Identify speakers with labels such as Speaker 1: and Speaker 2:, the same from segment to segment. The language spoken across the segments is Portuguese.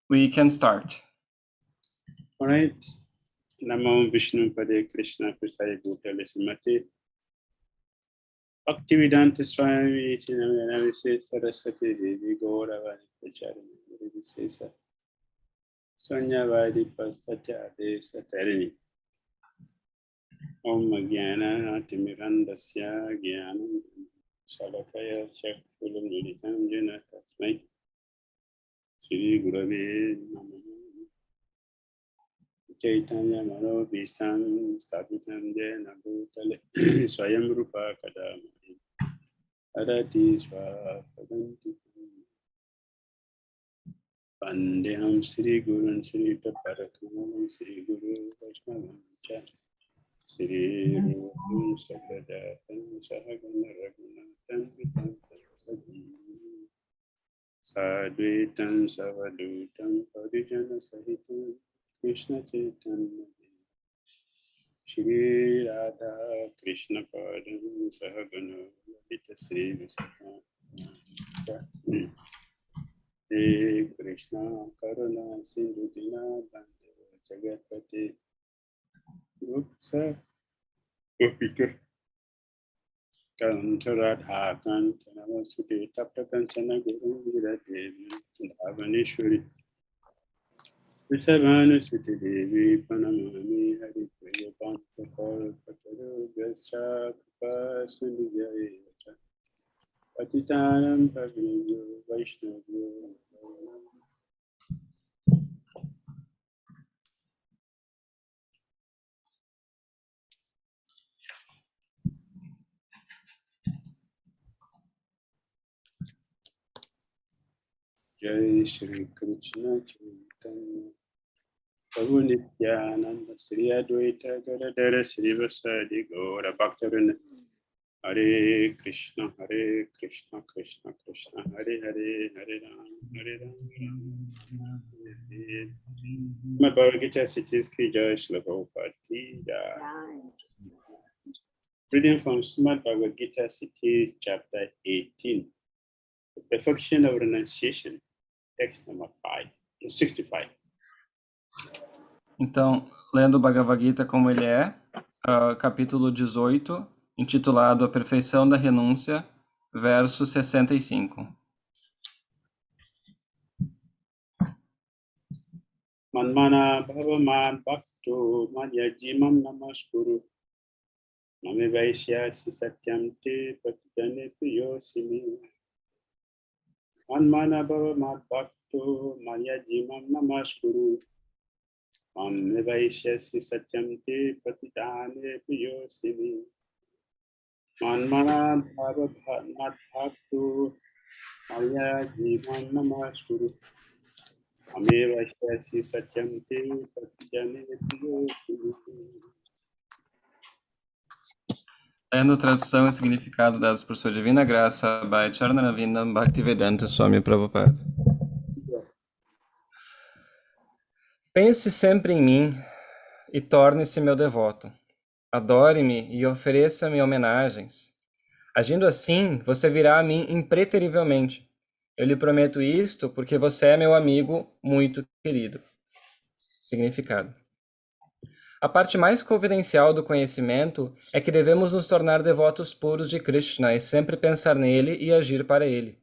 Speaker 1: we can start.
Speaker 2: All right. Namo Vishnu Pade Krishna Prasaya Bhutale Srimati Bhakti Swami Tinamyanavise Saraswati Devi Gauravani Pacharini Visesa Sanyavadi Pastatya Desa Tarini Om Jnana Timirandasya Jnanam Shalakaya Chakfulam Militam Jena Tasmai Sri Gurave Namaha 𝐃𝐡𝐚𝐤𝐬 Sthapitam Jena Bhutale Swayam Rupa Kadamani Adati Swapadanti Vandeham Sri Gurun Sri Taparakamam Sri Guru Vaishnavamcha Sri Rupam Sakadatam Sahagana Raghunatam Vitam Sajivam Sadvitam Savadutam Parijana Sahitam Krishna Chaitanya Shri Radha Krishna Padam Sahagana Lalita Sri Visakha He Krishna Karuna Sindhu Dina Bandhu Jagatpati Utsa Gopika Kantaradha Kantanamasuti Tapta Kanchana Guru Viradevi Dhavaneshwari Vishvanu Switi Devi Panamami Hari Priya Pampakar Pataru Gascha Kripa Sundhyayecha Patitanam Paviniyo Vaishnavyo Jai Shri Krishna Chaitanya Prabhu Nityananda Sri Advaita Gadadara Sri Vasadi Gaura Bhaktarana Hare Krishna Krishna Krishna Hare Hare Hare Ram Ram Hare My Bhagavad Gita 𝐶𝐤𝐥𝐢𝐬𝐬 Srila Prabhupada Ki Jai. Reading from Srimad Bhagavad Gita 𝐶𝐤𝐥𝐻 chapter 18. The perfection of renunciation. Text number 65.
Speaker 1: Então, lendo o Bhagavad Gita como ele é, capítulo 18, intitulado A Perfeição da Renúncia, verso 65.
Speaker 2: Manmana bhavaman bhakto madhyajimam namaskuru Mame vaishyasi satyam te patitane priyosimi Manmana bhavaman bhakto madhyajimam namaskuru Mame vaishyasi satyam te patitane priyosimi Manmana bhavaman bhakto madhyajimam namaskuru Ame Vaishyasi Satyam Te Patijane Priyosimi.
Speaker 1: Lendo tradução e significado dados por sua divina graça, Bhai Charnanavinda Bhaktivedanta Swami Prabhupada. Pense sempre em mim e torne-se meu devoto. Adore-me e ofereça-me homenagens. Agindo assim, você virá a mim impreterivelmente. Eu lhe prometo isto porque você é meu amigo muito querido. Significado. A parte mais confidencial do conhecimento é que devemos nos tornar devotos puros de Krishna e sempre pensar nele e agir para ele.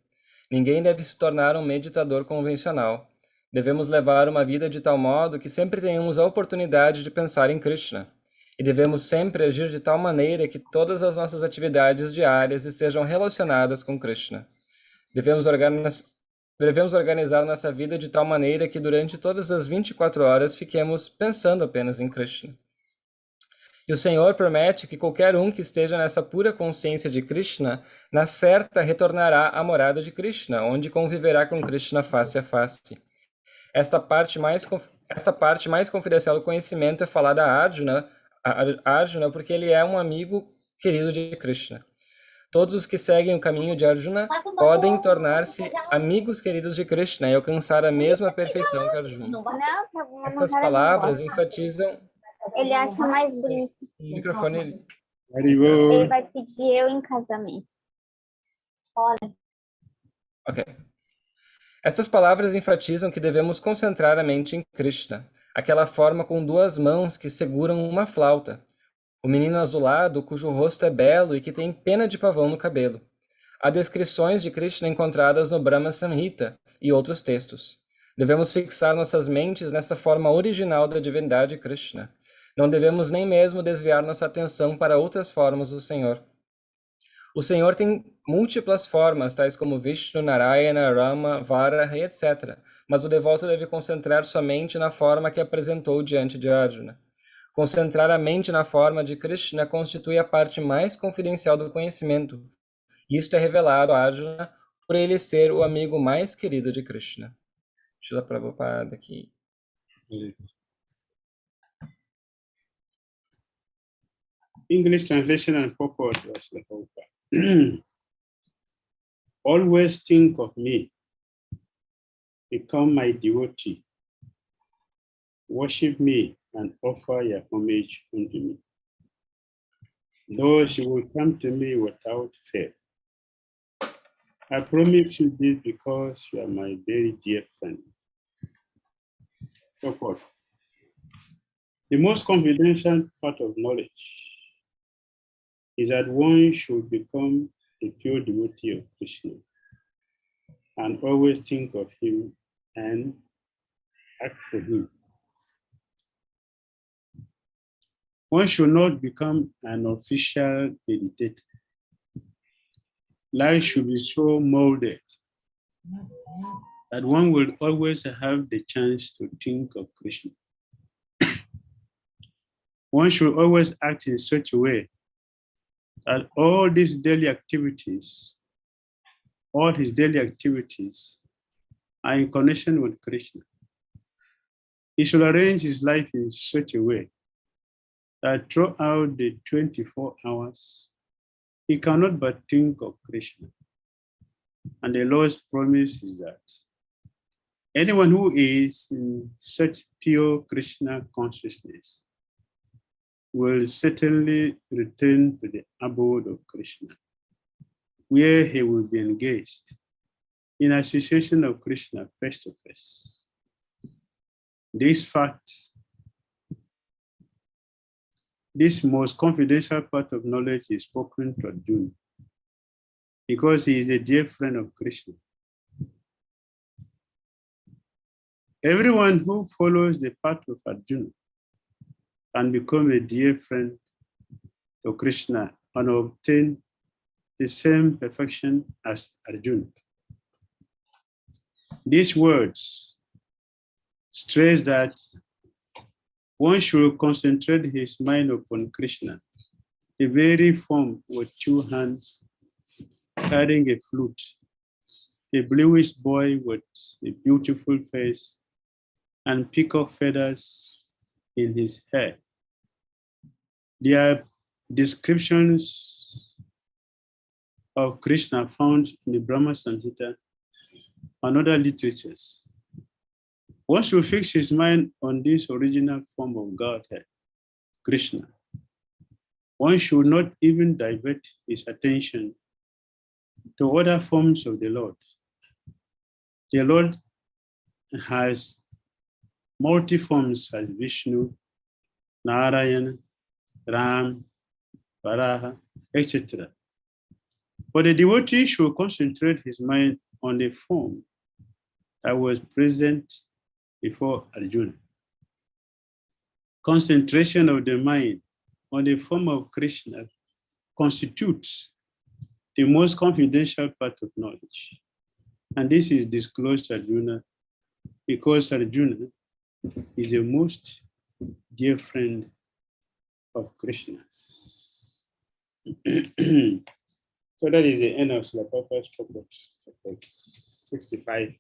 Speaker 1: Ninguém deve se tornar um meditador convencional. Devemos levar uma vida de tal modo que sempre tenhamos a oportunidade de pensar em Krishna. E devemos sempre agir de tal maneira que todas as nossas atividades diárias estejam relacionadas com Krishna. Devemos organizar nossa vida de tal maneira que durante todas as 24 horas fiquemos pensando apenas em Krishna. E o Senhor promete que qualquer um que esteja nessa pura consciência de Krishna, na certa retornará à morada de Krishna, onde conviverá com Krishna face a face. Esta parte mais confidencial do conhecimento é falada a Arjuna porque ele é um amigo querido de Krishna. Todos os que seguem o caminho de Arjuna podem tornar-se amigos queridos de Krishna e alcançar a mesma perfeição que Arjuna. Estas palavras enfatizam...
Speaker 3: Ele acha mais bonito.
Speaker 1: O microfone...
Speaker 3: Ele vai pedir eu em casamento. Olha.
Speaker 1: Ok. Essas palavras enfatizam que devemos concentrar a mente em Krishna, aquela forma com duas mãos que seguram uma flauta, o menino azulado cujo rosto é belo e que tem pena de pavão no cabelo. Há descrições de Krishna encontradas no Brahma Samhita e outros textos. Devemos fixar nossas mentes nessa forma original da divindade Krishna. Não devemos nem mesmo desviar nossa atenção para outras formas do Senhor. O Senhor tem múltiplas formas, tais como Vishnu, Narayana, Rama, Varaha, etc. Mas o devoto deve concentrar sua mente na forma que apresentou diante de Arjuna. Concentrar a mente na forma de Krishna constitui a parte mais confidencial do conhecimento. Isto é revelado a Arjuna por ele ser o amigo mais querido de Krishna. Shila Prabhupada aqui.
Speaker 2: English translation and purport was the Prabhupada. Always think of me. Become my devotee. Worship me and offer your homage unto me. Those who will come to me without fail. I promise you this because you are my very dear friend. Purport. The most confidential part of knowledge is that one should become a pure devotee of Krishna and always think of him and act for him. One should not become an official meditator. Life should be so molded that one will always have the chance to think of Krishna. One should always act in such a way that all his daily activities are in connection with Krishna. He should arrange his life in such a way that throughout the 24 hours, he cannot but think of Krishna. And the Lord's promise is that anyone who is in such pure Krishna consciousness will certainly return to the abode of Krishna, where he will be engaged in association of Krishna face to face. This fact, this most confidential part of knowledge is spoken to Arjuna because he is a dear friend of Krishna. Everyone who follows the path of Arjuna can become a dear friend to Krishna and obtain the same perfection as Arjuna. These words stress that one should concentrate his mind upon Krishna, the very form with two hands carrying a flute, a bluish boy with a beautiful face and peacock feathers in his hair. There are descriptions of Krishna found in the Brahma Samhita and other literatures. One should fix his mind on this original form of Godhead, Krishna. One should not even divert his attention to other forms of the Lord. The Lord has multi-forms as Vishnu, Narayana, Ram, Varaha, etc. But the devotee should concentrate his mind on the form that was present before Arjuna. Concentration of the mind on the form of Krishna constitutes the most confidential part of knowledge. And this is disclosed to Arjuna because Arjuna is the most dear friend of Krishna's. So that is the end of Srila Prabhupada's purport, 65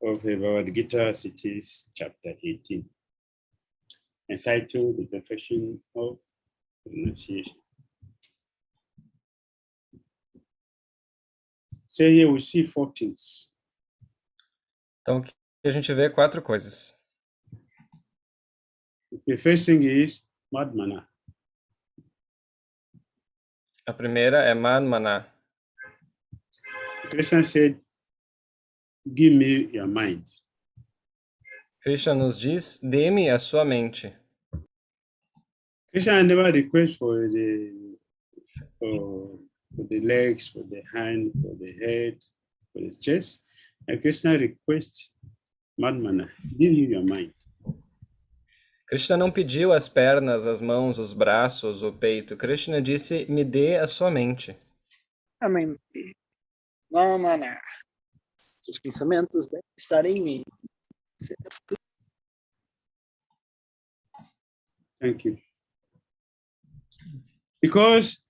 Speaker 2: of the Bhagavad Gita, cities, chapter 18, entitled The Perfection of Renunciation. So here we see 4 things.
Speaker 1: Então, aqui a gente vê 4 coisas.
Speaker 2: The first thing is Madmana.
Speaker 1: A primeira é Manmana.
Speaker 2: Krishna said, give me your mind.
Speaker 1: Krishna nos diz, dê-me a sua mente.
Speaker 2: Krishna never requests for the legs, for the hand, for the head, for the chest. And Krishna requests, Madmana, give you your mind.
Speaker 1: Krishna não pediu as pernas, as mãos, os braços, o peito. Krishna disse, me dê a sua mente.
Speaker 4: Amém. Vamana. Seus pensamentos devem estar em mim. Certo?
Speaker 2: Thank you. Because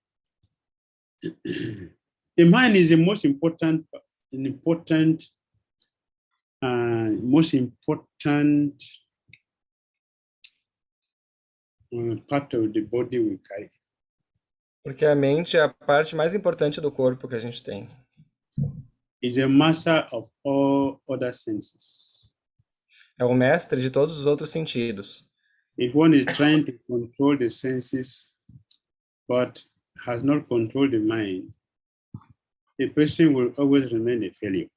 Speaker 2: the mind is the most important part of the body we carry.
Speaker 1: Porque a mente é a parte mais importante do corpo que a gente tem.
Speaker 2: Is a master of all other senses.
Speaker 1: É o mestre de todos os outros sentidos.
Speaker 2: If one is trying to control the senses, but has not controlled the mind, the person will always remain a failure.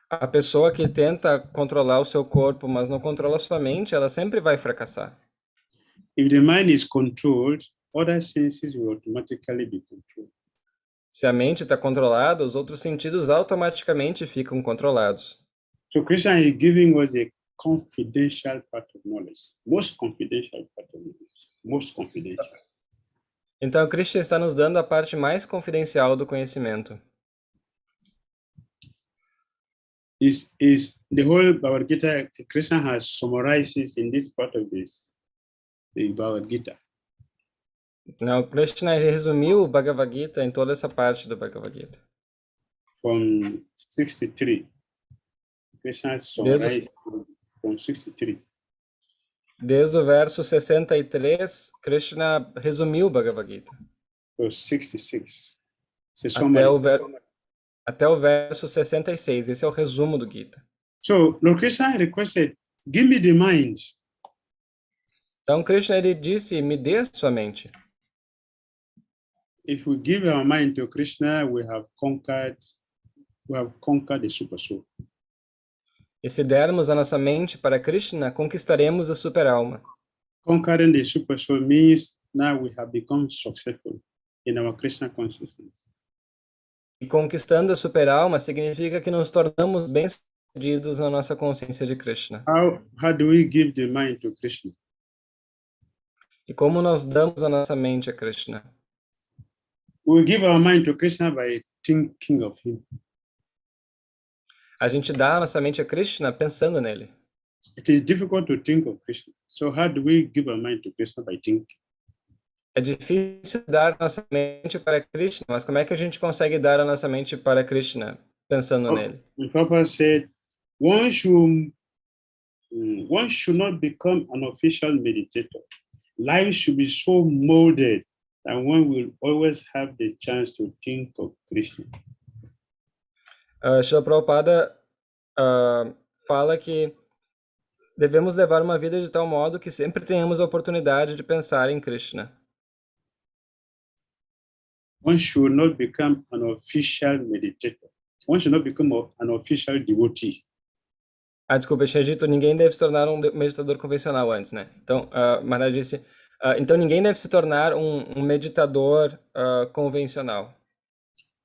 Speaker 1: A pessoa que tenta controlar o seu corpo, mas não controla sua mente, ela sempre vai fracassar.
Speaker 2: If the mind is controlled, other senses will automatically be controlled.
Speaker 1: Se a mente está controlada, os outros sentidos automaticamente ficam controlados.
Speaker 2: So Krishna is giving us a confidential part of knowledge, most confidential part of knowledge, most confidential.
Speaker 1: Então, Krishna está nos dando a parte mais confidencial do conhecimento.
Speaker 2: Is the whole Bhagavad Gita, Krishna has summarized in this part of the Bhagavad Gita.
Speaker 1: Não, Krishna resumiu o Bhagavad Gita em toda essa parte do Bhagavad Gita.
Speaker 2: From 63. Krishna summarized from 63.
Speaker 1: Desde o verso 63, Krishna resumiu o Bhagavad Gita.
Speaker 2: So 66.
Speaker 1: Até o verso 66. Esse é o resumo do Gita.
Speaker 2: So Lord Krishna requested, give me the mind.
Speaker 1: Então Krishna ele disse, me dê a sua mente.
Speaker 2: If we give our mind to Krishna, we have conquered the super soul.
Speaker 1: E se dermos a nossa mente para Krishna, conquistaremos a super-alma.
Speaker 2: Conquering the super soul means now we have become successful in our Krishna consciousness.
Speaker 1: E conquistando a super-alma significa que nos tornamos bem-sucedidos na nossa consciência de Krishna.
Speaker 2: How do we give the mind to Krishna?
Speaker 1: E como nós damos a nossa mente a Krishna?
Speaker 2: We give our mind to Krishna by thinking of him.
Speaker 1: A gente dá a nossa mente a Krishna pensando nele.
Speaker 2: It is difficult to think of Krishna. So how do we give our mind to Krishna by thinking?
Speaker 1: É difícil dar a nossa mente para Krishna, mas como é que a gente consegue dar a nossa mente para Krishna pensando nele?
Speaker 2: And Papa said, one should not become an official meditator. Life should be so molded that one will always have the chance to think of Krishna.
Speaker 1: Srila Prabhupada fala que devemos levar uma vida de tal modo que sempre tenhamos a oportunidade de pensar em Krishna.
Speaker 2: One should not become an official meditator. One should not become an official devotee.
Speaker 1: Desculpa, eu tinha dito, ninguém deve se tornar um meditador convencional antes, né? Então, Maharaj disse, então ninguém deve se tornar um meditador convencional.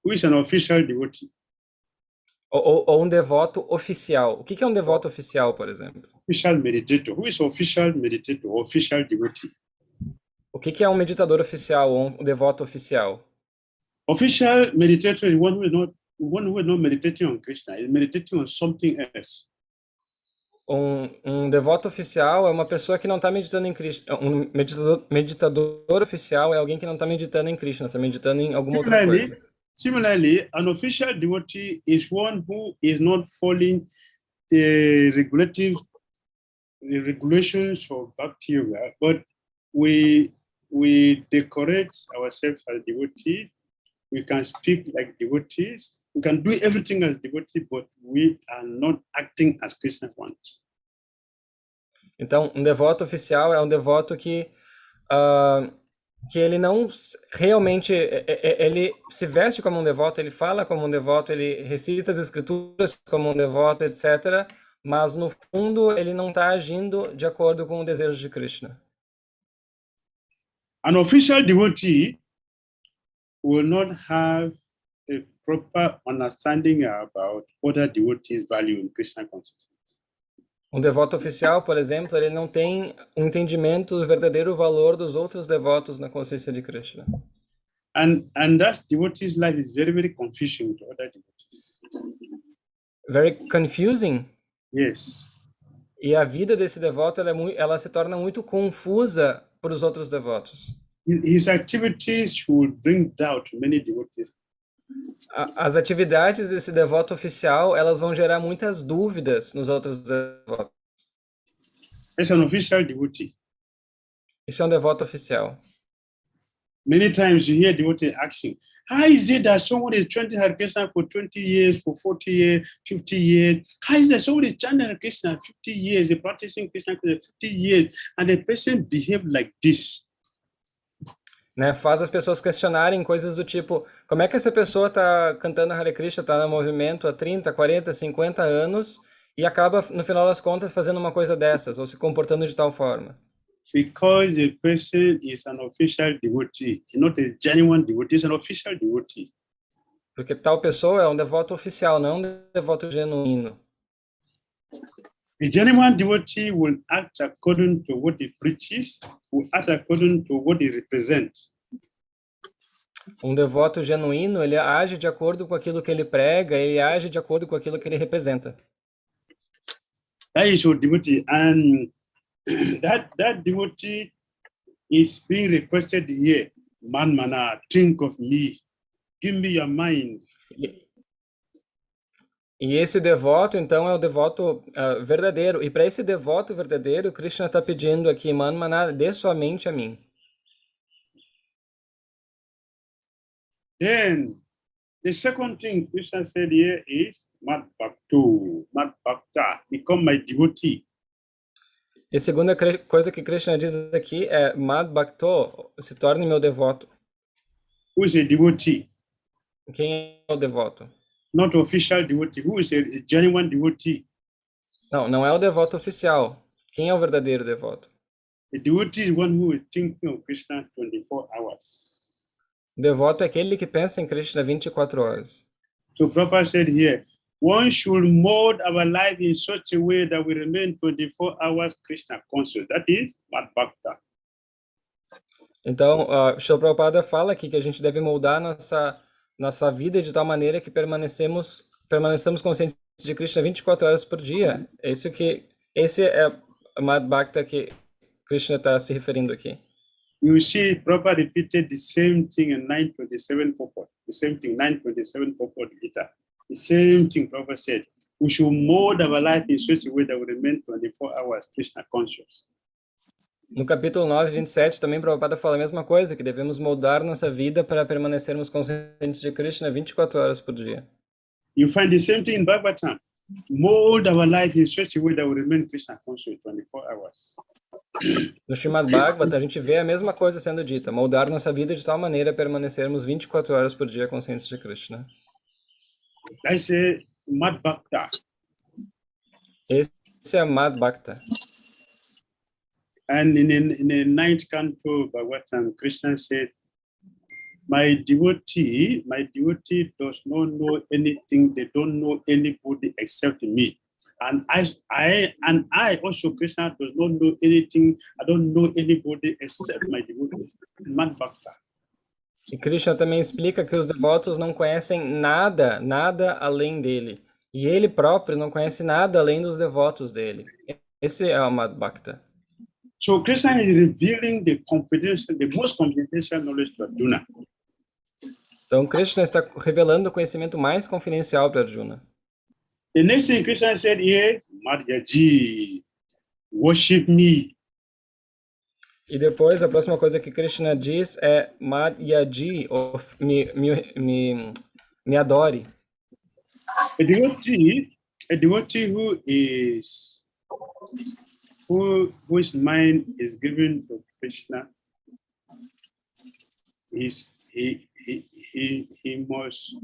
Speaker 2: Who is an official devotee?
Speaker 1: Ou um devoto oficial. O que é um devoto oficial, por exemplo?
Speaker 2: Official meditator. Who is official meditator? Official devotee.
Speaker 1: O que é um meditador oficial ou um devoto oficial?
Speaker 2: Official meditator is one who is not meditating on Krishna. Is meditating on something else.
Speaker 1: Um devoto oficial é uma pessoa que não está meditando em Krishna. Um meditador oficial é alguém que não está meditando em Krishna, está meditando em alguma outra coisa.
Speaker 2: Similarly, an official devotee is one who is not following the regulations of Bhakti Yoga, but we decorate ourselves as devotees. We can speak like devotees. We can do everything as devotees, but we are not acting as Krishna wants.
Speaker 1: Então, um devoto oficial é um devoto que que ele não realmente, ele se veste como um devoto, ele fala como um devoto, ele recita as escrituras como um devoto, etc. Mas no fundo ele não está agindo de acordo com o desejo de Krishna.
Speaker 2: An official devotee will not have a proper understanding about other devotees' value in Krishna consciousness.
Speaker 1: Um devoto oficial, por exemplo, ele não tem um entendimento do verdadeiro valor dos outros devotos na consciência de Krishna.
Speaker 2: And that devotee's life is very, very confusing to other devotees.
Speaker 1: Very confusing.
Speaker 2: Yes.
Speaker 1: E a vida desse devoto, ela se torna muito confusa para os outros devotos.
Speaker 2: His activities will bring doubt to many devotees.
Speaker 1: As atividades desse devoto oficial, elas vão gerar muitas dúvidas nos outros devotos.
Speaker 2: As an official devotee,
Speaker 1: Isso é um devoto oficial.
Speaker 2: many times you hear devotees asking, how is it that someone is chanting Hare Krishna for 20 years, for 40 years, 50 years? How is that someone is chanting Hare Krishna 50 years, they're practicing Krishna for 50 years, and the person behave like this?
Speaker 1: Né, faz as pessoas questionarem coisas do tipo, como é que essa pessoa está cantando Hare Krishna, está no movimento há 30, 40, 50 anos e acaba, no final das contas, fazendo uma coisa dessas, ou se comportando de tal forma?
Speaker 2: Because the person is an official devotee, not a genuine devotee, is an official devotee.
Speaker 1: Porque tal pessoa é um devoto oficial, não um devoto genuíno.
Speaker 2: A genuine devotee will act according to what he preaches, will act according to what he represents.
Speaker 1: Um devoto genuíno, ele age de acordo com aquilo que ele prega, ele age de acordo com aquilo que ele representa.
Speaker 2: That is your devotee, and that devotee is being requested here. Manmana, think of me, give me your mind.
Speaker 1: E esse devoto, então, é o devoto verdadeiro. E para esse devoto verdadeiro, Krishna está pedindo aqui, Manmana, dê sua mente a mim.
Speaker 2: Then, the second thing Krishna said here is, Mad Bhakta, become my devotee.
Speaker 1: E a segunda coisa que Krishna diz aqui é, Mad Bhakto, se torne meu devoto.
Speaker 2: Who is a devotee?
Speaker 1: Quem é o devoto?
Speaker 2: Not official devotee. Who is a genuine devotee?
Speaker 1: Não é o devoto oficial. Quem é o verdadeiro devoto?
Speaker 2: A devotee is one who is thinking of Krishna 24 hours.
Speaker 1: O devoto é aquele que pensa em Krishna 24 horas.
Speaker 2: So Prabhupada said here, one should mold our life in such a way that we remain 24 hours Krishna conscious. That is Mad Bhakta.
Speaker 1: Então, Srila Prabhupada fala aqui que a gente deve moldar nossa vida de tal maneira que permanecemos conscientes de Krishna 24 horas por dia. Esse é a Mad Bhakta que Krishna está se referindo aqui.
Speaker 2: You see, Prabhupada repeated the same thing in 927 purport. The same thing, 927 purport Gita. The same thing Prabhupada said. We should mold our life in such a way that we remain 24 hours Krishna conscious.
Speaker 1: No capítulo 9, 27, também Prabhupada fala a mesma coisa, que devemos moldar nossa vida para permanecermos conscientes de Krishna 24 horas por dia.
Speaker 2: You find the same thing in Bhagavatam. Mold our life in such a way that we remain Krishna conscious 24 hours.
Speaker 1: No Srimad Bhagavata, a gente vê a mesma coisa sendo dita, moldar nossa vida de tal maneira a permanecermos 24 horas por dia conscientes de Krishna.
Speaker 2: That's a Mad Bhakta.
Speaker 1: Esse é Mad Bhakta.
Speaker 2: And in the 9th canto of Bhagavatam, Krishna said, my devotee does not know anything, they don't know anybody except me. And I also, Krishna, does not know anything, I don't know anybody except my devotee. Mad Bhakta.
Speaker 1: E Krishna também explica que os devotos não conhecem nada além dele. E ele próprio não conhece nada além dos devotos dele. Esse é o Mad Bhakta.
Speaker 2: So Krishna is revealing the most confidential knowledge to Arjuna.
Speaker 1: Então Krishna está revelando o conhecimento mais confidencial para Arjuna.
Speaker 2: The next thing Krishna said is, Madhyaji, worship me.
Speaker 1: E depois, a próxima coisa que Krishna diz é Madhyaji, ou me adore.
Speaker 2: A devotee whose mind is given to Krishna he must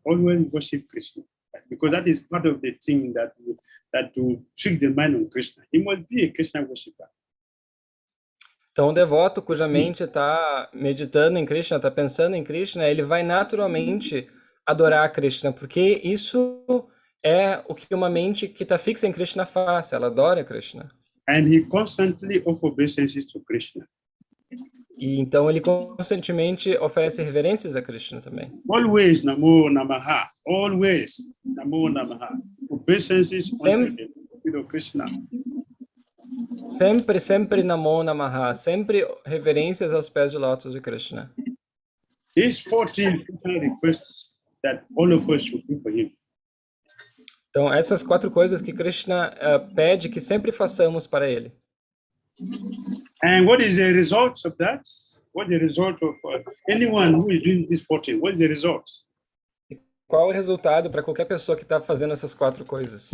Speaker 2: always worship Krishna, because that is part of the thing that to fix the mind on Krishna. He must be a Krishna worshipper.
Speaker 1: Então, o devoto cuja mente está meditando em Krishna, está pensando em Krishna, ele vai naturalmente adorar a Krishna, porque isso é o que uma mente que está fixa em Krishna faz, ela adora Krishna.
Speaker 2: And he constantly offers obeisances to Krishna.
Speaker 1: E então ele constantemente oferece reverências a Krishna também.
Speaker 2: Always Namo Namaha, always Namo Namaha. Obeisances to Krishna.
Speaker 1: Sempre, sempre Namo Namaha, sempre reverências aos pés de lótus de Krishna.
Speaker 2: These 14 requests that all of us should do for him.
Speaker 1: Então, essas 4 coisas que Krishna pede que sempre façamos para ele.
Speaker 2: And what is the result of that? What is the result of anyone who is doing this 14? What is the result?
Speaker 1: Qual é o resultado para qualquer pessoa que está fazendo essas 4 coisas?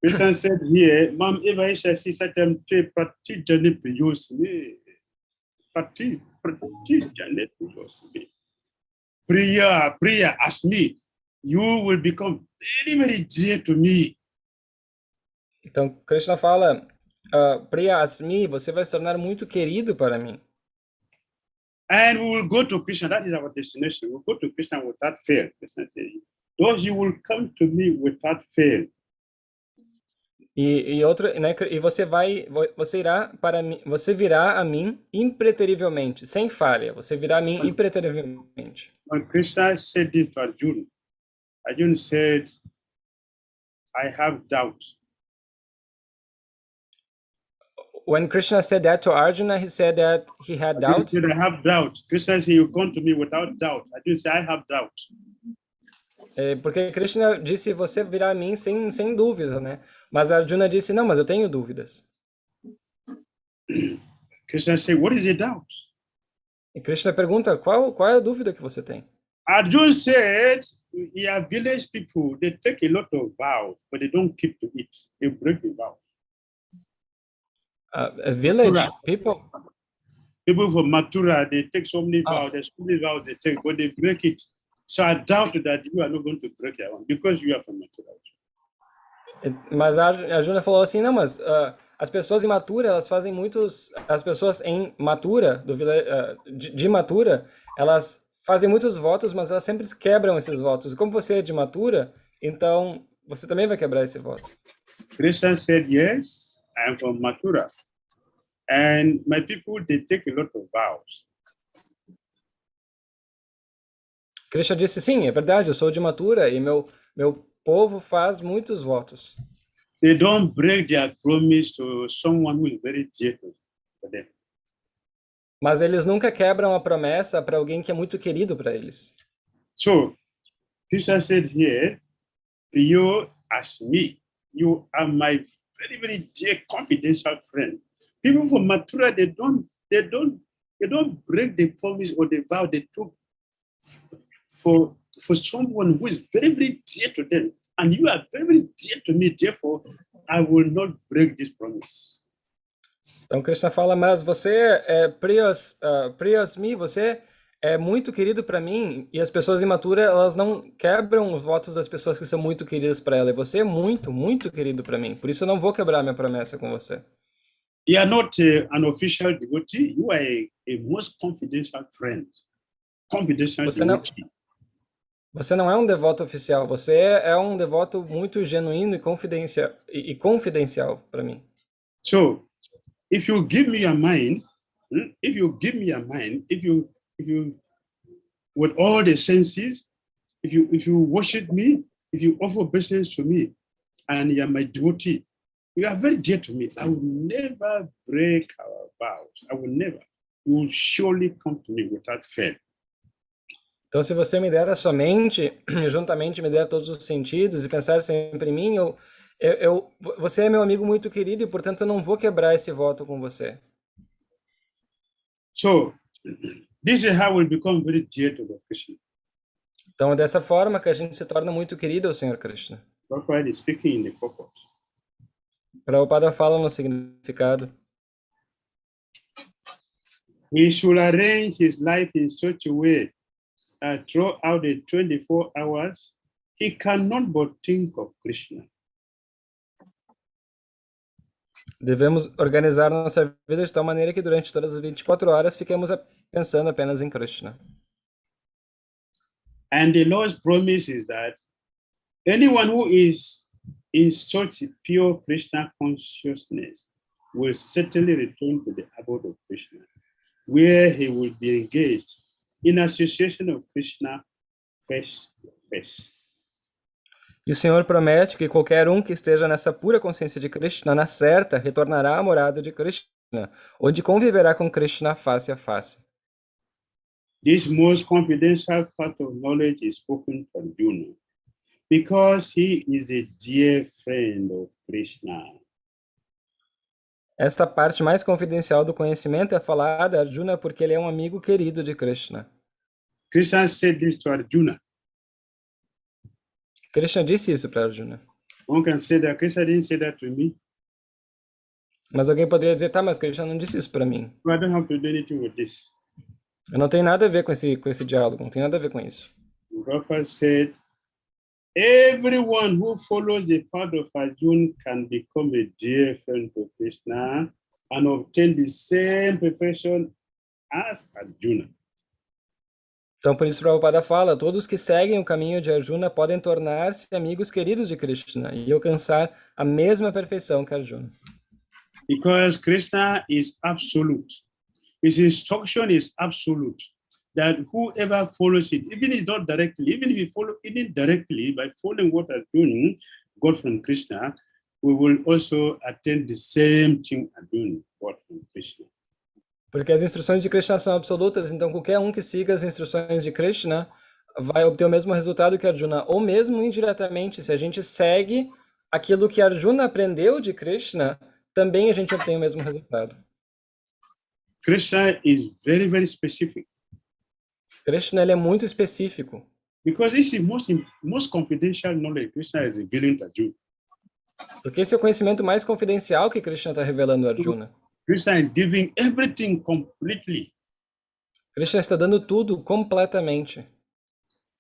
Speaker 2: Krishna said here, Mam eva isha si satyam te prati jane priyosme. Prati jane priyosme. Priya asmi. You will become very, very dear to me.
Speaker 1: Então, Krishna fala, Priya asmi, você vai se tornar muito querido para mim.
Speaker 2: And we will go to Krishna. That is our destination. We will go to Krishna without fail. Krishna says, those you will come to me without fail.
Speaker 1: E outro, né, e você irá para mim, você virá a mim impreterivelmente, sem falha. Você virá a mim impreterivelmente.
Speaker 2: When Krishna said this to Arjuna, Arjuna said, I have doubt.
Speaker 1: When Krishna said that to Arjuna, he said that he had doubt.
Speaker 2: He said, I have doubt. Krishna said, you come to me without doubt. Arjuna said, I have doubt.
Speaker 1: Porque Krishna disse, você virá a mim sem dúvida, né? Mas Arjuna disse, não, mas eu tenho dúvidas.
Speaker 2: Krishna said, what is your doubt?
Speaker 1: E Krishna pergunta, qual é a dúvida que você tem?
Speaker 2: Arjuna said, yeah, village people, they take a lot of vows, but they don't keep to it. They break the vow.
Speaker 1: Village people?
Speaker 2: People from Mathura, they take so many vows, there's so many vows they take, but they break it. So I doubt that you are not going to break your one, because you are from Mathura.
Speaker 1: Mas a Arjuna falou assim, não, mas as pessoas em Mathura, elas fazem as pessoas em Mathura, de Mathura, elas fazem muitos votos, mas elas sempre quebram esses votos. E como você é de Mathura, então você também vai quebrar esse voto.
Speaker 2: Krishna said, yes, I am from Mathura. And my people, they take a lot of vows.
Speaker 1: Krishna disse, sim, é verdade, eu sou de Mathura e meu povo faz muitos votos.
Speaker 2: They don't break their promise to someone who is very dear to them.
Speaker 1: Mas eles nunca quebram a promessa para alguém que é muito querido para eles.
Speaker 2: So, Krishna said here, you as me, you are my very, very dear confidential friend. People from Mathura, they don't break the promise or the vow they took for someone who is very, very dear to them. And you are very, very dear to me, therefore, I will not break this promise.
Speaker 1: Então, Krishna fala, mas você é priyasmi, você é muito querido para mim, e as pessoas em Mathura, elas não quebram os votos das pessoas que são muito queridas para ela, e você é muito, muito querido para mim, por isso eu não vou quebrar minha promessa com você.
Speaker 2: You are not an official devotee, you are a most confidential friend. Confidential devotee.
Speaker 1: Você não é um devoto oficial, você é um devoto muito genuíno e confidencial para mim.
Speaker 2: So, if you give me your mind, with all the senses, if you worship me, if you offer obeisance to me, and you are my devotee, you are very dear to me. I will never break our vows. I will never. You will surely come to me without fail.
Speaker 1: Então, se você me der a sua mente, juntamente me der todos os sentidos e pensar sempre em mim, você é meu amigo muito querido e, portanto, eu não vou quebrar esse voto com você.
Speaker 2: So, this is how we become very dear to the Krishna.
Speaker 1: Então, é dessa forma que a gente se torna muito querido ao Senhor Krishna.
Speaker 2: Prabhupada is speaking in the purport.
Speaker 1: Prabhupada fala no significado.
Speaker 2: he should arrange his life in such a way that throughout the 24 hours, he cannot but think of Krishna.
Speaker 1: Devemos organizar nossa vida de tal maneira que durante todas as 24 horas fiquemos pensando apenas em Krishna.
Speaker 2: And the Lord's promise is that anyone who is in such pure Krishna consciousness will certainly return to the abode of Krishna, where he will be engaged in association of Krishna face to face.
Speaker 1: E o Senhor promete que qualquer um que esteja nessa pura consciência de Krishna, na certa, retornará à morada de Krishna, onde conviverá com Krishna face a face.
Speaker 2: This most confidential part of knowledge is spoken from Arjuna, because he is a dear friend of Krishna.
Speaker 1: Esta parte mais confidencial do conhecimento é falada a Arjuna porque ele é um amigo querido de Krishna.
Speaker 2: Krishna said this to Arjuna.
Speaker 1: Krishna disse isso para Arjuna.
Speaker 2: One can say that Krishna didn't say that to me.
Speaker 1: Mas alguém poderia dizer, tá, mas Krishna não disse isso para mim.
Speaker 2: I don't have to do anything with this.
Speaker 1: Eu não tenho nada a ver com esse diálogo, não tenho nada a ver com isso.
Speaker 2: Prabhupada said, everyone who follows the path of Arjuna can become a dear friend to Krishna and obtain the same perfection as Arjuna.
Speaker 1: Então, por isso, Prabhupada fala, todos que seguem o caminho de Arjuna podem tornar-se amigos queridos de Krishna e alcançar a mesma perfeição que Arjuna.
Speaker 2: Because Krishna is absolute. His instruction is absolute. That whoever follows it, even if not directly, even if you follow it indirectly, by following what Arjuna got from Krishna, we will also attain the same thing Arjuna got from Krishna.
Speaker 1: Porque as instruções de Krishna são absolutas, então qualquer um que siga as instruções de Krishna vai obter o mesmo resultado que Arjuna, ou mesmo indiretamente, se a gente segue aquilo que Arjuna aprendeu de Krishna, também a gente obtém o mesmo resultado.
Speaker 2: Krishna is very, very specific.
Speaker 1: Krishna ele é muito específico.
Speaker 2: Because this is most confidential knowledge Krishna is revealing to Arjuna.
Speaker 1: Porque esse é o conhecimento mais confidencial que Krishna está revelando a Arjuna.
Speaker 2: Krishna is giving everything completely.
Speaker 1: Krishna está dando tudo completamente.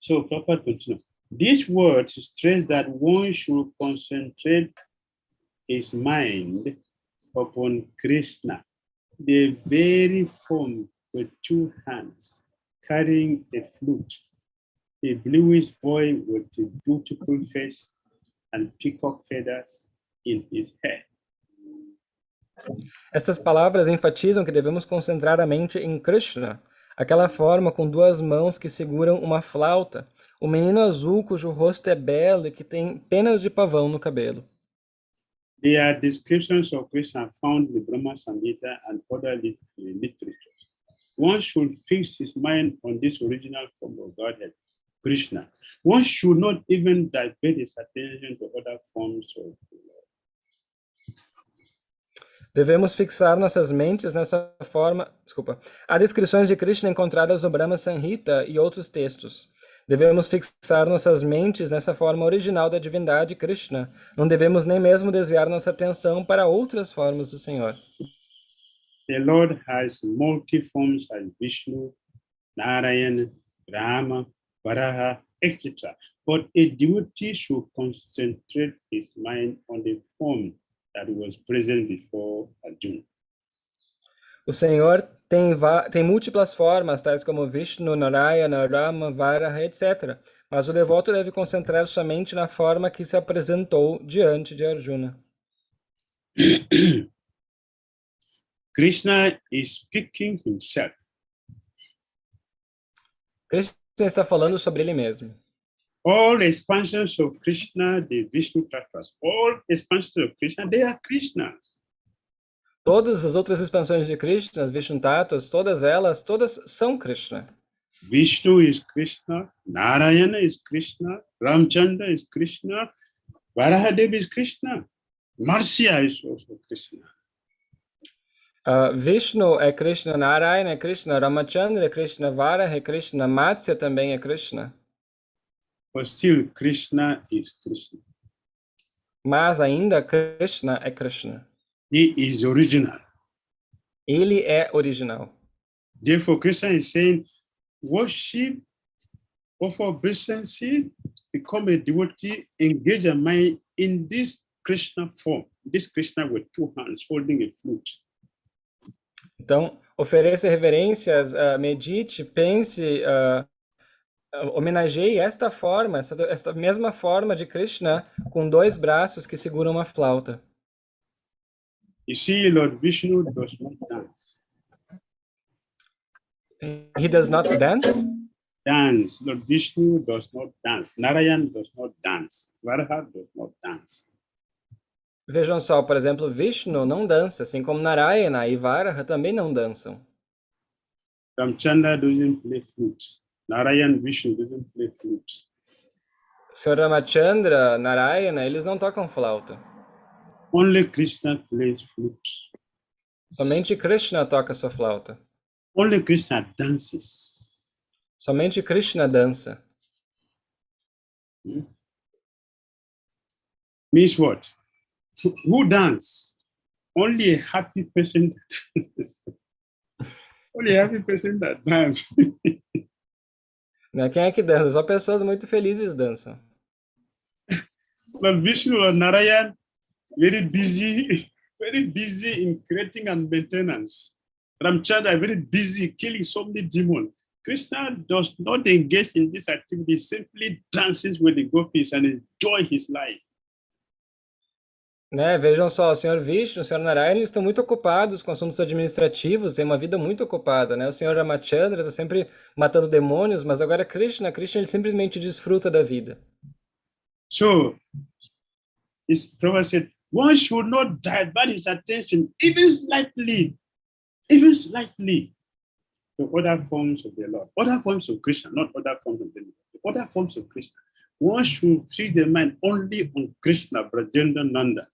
Speaker 2: So, Prabhupada continues. This word stress that one should concentrate his mind upon Krishna, the very form with two hands, carrying a flute, a bluish boy with a beautiful face and peacock feathers in his hair.
Speaker 1: Estas palavras enfatizam que devemos concentrar a mente em Krishna, aquela forma com duas mãos que seguram uma flauta, o menino azul cujo rosto é belo e que tem penas de pavão no cabelo.
Speaker 2: There are descriptions of Krishna found in the Brahma Samhita and other literatures. One should fix his mind on this original form of Godhead, Krishna. One should not even divert his attention to other forms of the Lord.
Speaker 1: Devemos fixar nossas mentes nessa forma... Há descrições de Krishna encontradas no Brahma Samhita e outros textos. Devemos fixar nossas mentes nessa forma original da divindade Krishna. Não devemos nem mesmo desviar nossa atenção para outras formas do Senhor.
Speaker 2: The Lord has multi-forms as Vishnu, Narayana, Rama, Varaha, etc. But a devotee should concentrate his mind on the form that was present before Arjuna.
Speaker 1: O Senhor tem múltiplas formas, tais como Vishnu, Narayana, Rama, Varaha, etc. Mas o devoto deve concentrar sua mente na forma que se apresentou diante de Arjuna.
Speaker 2: Krishna is speaking himself.
Speaker 1: Krishna está falando sobre ele mesmo.
Speaker 2: All expansions of Krishna, the Vishnu Tattvas, all expansions of Krishna, they are Krishnas.
Speaker 1: Todas as outras expansões de Krishna, as Vishnu Tattvas, todas são Krishna.
Speaker 2: Vishnu is Krishna, Narayana is Krishna, Ramchandra is Krishna, Varahadev is Krishna, Marsya is also Krishna.
Speaker 1: Vishnu é Krishna, Narayana é Krishna, Ramachandra é Krishna, Varaha é Krishna, Matsya também é Krishna.
Speaker 2: But still Krishna is Krishna.
Speaker 1: Mas ainda Krishna é Krishna.
Speaker 2: He is original.
Speaker 1: Ele é original.
Speaker 2: Therefore, Krishna is saying, worship, offer obeisance, become a devotee, engage your mind in this Krishna form, this Krishna with two hands holding a flute.
Speaker 1: Então, ofereça reverências, medite, pense, homenageie esta forma, esta mesma forma de Krishna, com dois braços que seguram uma flauta.
Speaker 2: You see, Lord Vishnu does not dance.
Speaker 1: He does not dance?
Speaker 2: Dance. Lord Vishnu does not dance. Narayan does not dance. Varaha does not dance.
Speaker 1: Vejam só, por exemplo, Vishnu não dança, assim como Narayana e Varaha também não dançam.
Speaker 2: Ramchandra doesn't play flute. Narayan, Vishnu doesn't play flute.
Speaker 1: Sr. Ramachandra, Narayana, eles não tocam flauta.
Speaker 2: Only Krishna plays flute.
Speaker 1: Somente Krishna toca sua flauta.
Speaker 2: Only Krishna dances.
Speaker 1: Somente Krishna dança.
Speaker 2: Means what? Who dance? Only a happy person. Only a happy person that dance.
Speaker 1: Né? Quem é que dança? Só pessoas muito felizes dançam.
Speaker 2: But Vishnu or Narayan, very busy in creating and maintenance. Ramchandra, very busy killing so many demons. Krishna does not engage in this activity, simply dances with the gopis and enjoy his life.
Speaker 1: Né? Vejam só, o Sr. Vishnu, o Sr. Narayana, eles estão muito ocupados com assuntos administrativos, têm uma vida muito ocupada, né? O Sr. Ramachandra está sempre matando demônios, mas agora Krishna ele simplesmente desfruta da vida.
Speaker 2: So, his prophet said, one should not divert his attention even slightly to other forms of the Lord, other forms of Krishna, not other forms of the Lord, other forms of Krishna. One should fix their mind only on Krishna, Brajendra Nanda.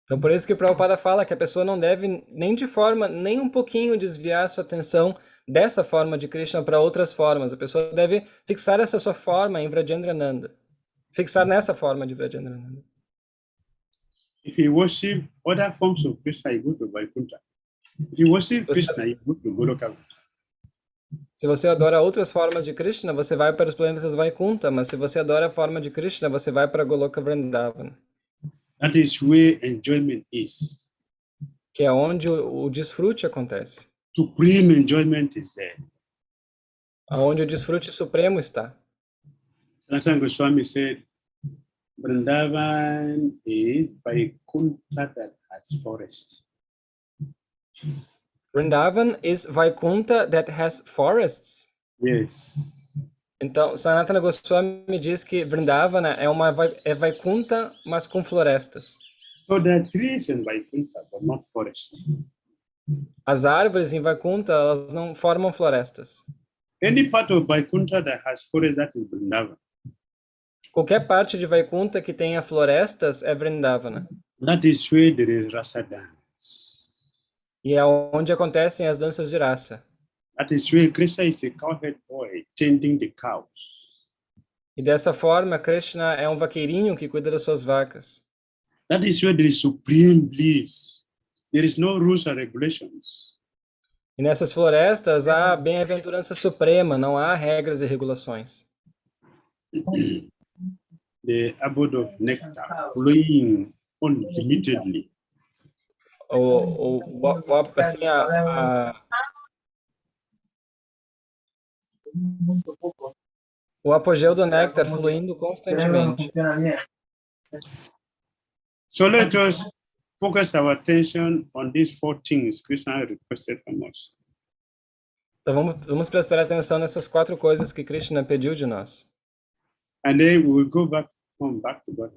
Speaker 1: Então, por isso que Prabhupada fala que a pessoa não deve nem um pouquinho desviar sua atenção dessa forma de Krishna para outras formas. A pessoa deve fixar essa sua forma em Vrajendrananda. Fixar nessa forma de Vrajendrananda.
Speaker 2: If you worship other forms of Krishna, you go to Vaikuntha. If you worship Krishna, you go to Goloka.
Speaker 1: Se você adora outras formas de Krishna, você vai para os planetas Vaikuntha, mas se você adora a forma de Krishna, você vai para Goloka Vrindavana.
Speaker 2: That is where enjoyment is.
Speaker 1: Que é onde o desfrute acontece.
Speaker 2: Supreme enjoyment is there.
Speaker 1: Onde o desfrute supremo está.
Speaker 2: Sanatana Goswami said, Vrindavan is Vaikuntha that has forest.
Speaker 1: Vrindavan is Vaikuntha that has forests.
Speaker 2: Yes.
Speaker 1: Então, Sanatana Goswami diz que Vrindavana é Vaikuntha, mas com florestas.
Speaker 2: So there are trees in Vaikuntha, but not forests.
Speaker 1: As árvores em Vaikuntha, elas não formam florestas.
Speaker 2: Any part of Vaikuntha that has forest, that is Vrindavan.
Speaker 1: Qualquer parte de Vaikuntha que tenha florestas é Vrindavana.
Speaker 2: That is where there is rasa dance.
Speaker 1: E é onde acontecem as danças de raça.
Speaker 2: That is where Krishna is a cowhead boy tending the cows.
Speaker 1: E dessa forma, Krishna é um vaqueirinho que cuida das suas vacas.
Speaker 2: That is where there is supreme bliss. There is no rules and regulations.
Speaker 1: E nessas florestas há bem-aventurança suprema, não há regras e regulações.
Speaker 2: The abode of nectar flowing unlimitedly.
Speaker 1: Assim, o apogeu do néctar fluindo constantemente.
Speaker 2: So let us focus our attention on these four things Krishna requested from us.
Speaker 1: Então vamos prestar atenção nessas quatro coisas que Krishna pediu de nós.
Speaker 2: And then we will come back to God.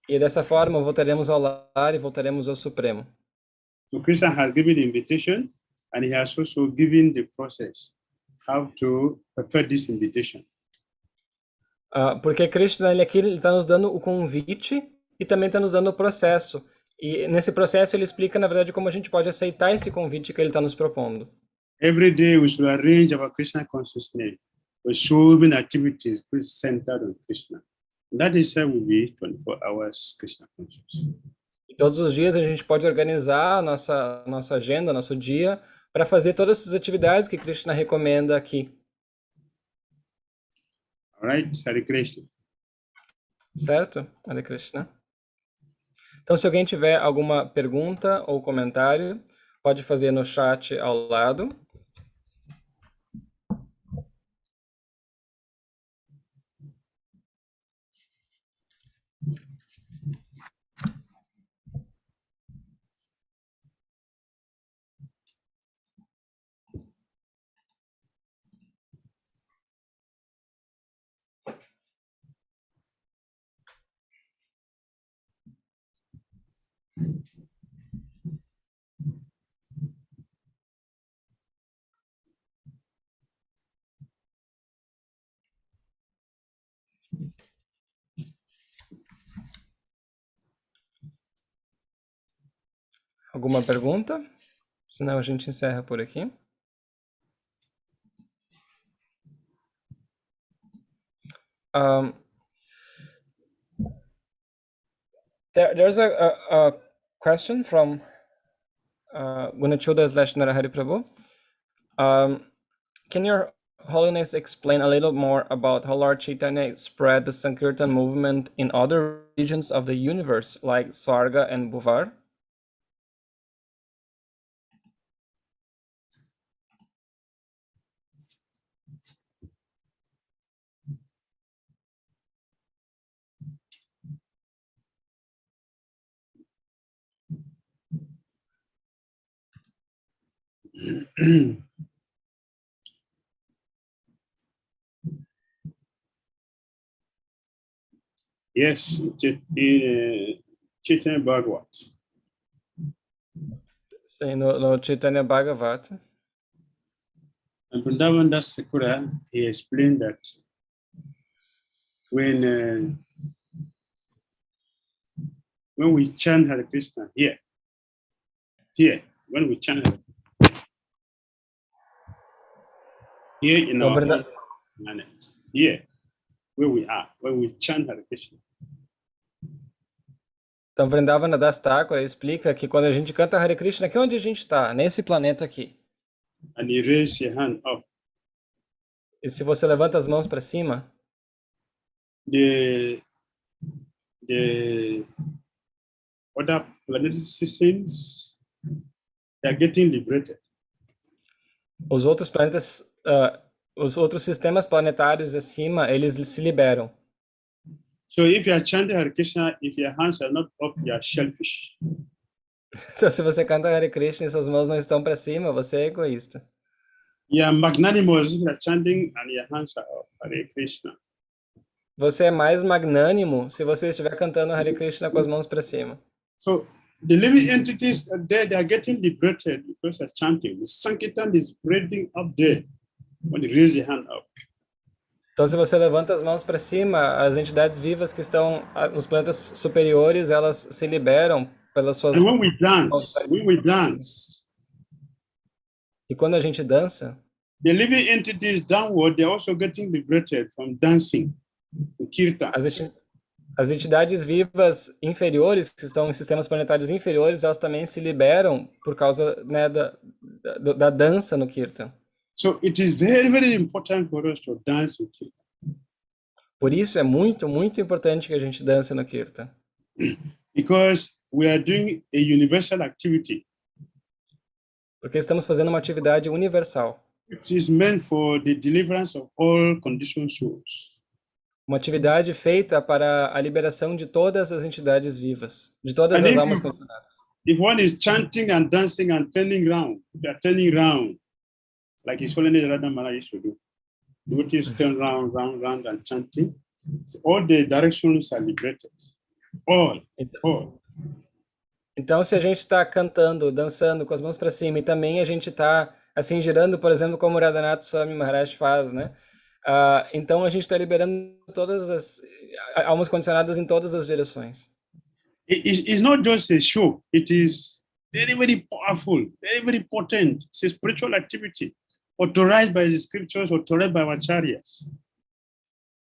Speaker 1: E dessa forma voltaremos ao lar e voltaremos ao Supremo.
Speaker 2: So Krishna has given the invitation, and he has also given the process how to fulfill this invitation.
Speaker 1: Porque Krishna ele está nos dando o convite e também está nos dando o processo. E nesse processo ele explica, na verdade, como a gente pode aceitar esse convite que ele está nos propondo.
Speaker 2: Every day we should arrange our Krishna consciousness with so many activities centered on Krishna. And that is how we be 24 hours Krishna conscious.
Speaker 1: E todos os dias a gente pode organizar a nossa agenda, nosso dia, para fazer todas essas atividades que Krishna recomenda aqui.
Speaker 2: Alright, Hare Krishna.
Speaker 1: Certo? Hare Krishna. Então, se alguém tiver alguma pergunta ou comentário, pode fazer no chat ao lado. Alguma pergunta? Senão a gente encerra por aqui. There's a question from Gunachuda/Narahari Prabhu. Can Your Holiness explain a little more about how Lord Chaitanya spread the Sankirtan movement in other regions of the universe, like Swarga and Bhuvar?
Speaker 2: Yes, in Chaitanya Bhagavat.
Speaker 1: Sim, no Chaitanya Bhagavat.
Speaker 2: And Vrindavan Das Thakura, he explained that when we chant Hare Krishna here, when we chant Hare Krishna, here in our planet, here where we are, when we chant Hare Krishna.
Speaker 1: Então, Vrindavana Das Thakura explica que quando a gente canta Hare Krishna, aqui onde a gente está, nesse planeta aqui.
Speaker 2: And you raise your hand up.
Speaker 1: E se você levanta as mãos para cima,
Speaker 2: the other planetary systems, they are getting liberated.
Speaker 1: os outros planetas, os outros sistemas planetários acima, eles se liberam.
Speaker 2: So if you are chanting Hare Krishna, if your hands are not up, you are shellfish.
Speaker 1: Então, se você canta Hare Krishna e suas mãos não estão para cima, você é egoísta.
Speaker 2: You are magnanimous if you are chanting and your hands are up. Hare Krishna.
Speaker 1: Você é mais magnânimo se você estiver cantando Hare Krishna com as mãos para cima.
Speaker 2: So the living entities are there, they are getting liberated because of chanting. The Sankirtan is spreading up there when you raise your hand up.
Speaker 1: Então, se você levanta as mãos para cima, as entidades vivas que estão nos planetas superiores, elas se liberam pelas suas
Speaker 2: And
Speaker 1: mãos.
Speaker 2: when we dance,
Speaker 1: E quando a gente dança,
Speaker 2: the living entities downward, they're also getting liberated from dancing, kirtan.
Speaker 1: as entidades vivas inferiores, que estão em sistemas planetários inferiores, elas também se liberam por causa, né, da dança no kirtan.
Speaker 2: So it is very, very important for us to dance in kirtan.
Speaker 1: Por isso é muito, muito importante que a gente dance no kirtan.
Speaker 2: Because we are doing a universal activity.
Speaker 1: Porque estamos fazendo uma atividade universal.
Speaker 2: It is meant for the deliverance of all conditioned souls.
Speaker 1: Uma atividade feita para a liberação de todas as entidades vivas, de todas as almas condicionadas.
Speaker 2: If one is chanting and dancing and turning round, they are turning round, like His Holiness Radha Maharaj used to do. Devotees turn round, round, round and chanting. So all the directions are liberated. All.
Speaker 1: Então, se a gente está cantando, dançando com as mãos para cima e também a gente está assim girando, por exemplo, como o Radhanath Swami Maharaj faz, né? Então a gente está liberando todas as almas condicionadas em todas as direções.
Speaker 2: It's not just a show. It is very, very powerful, very, very potent. It's a spiritual activity authorized by the scriptures, authorized by our acharyas.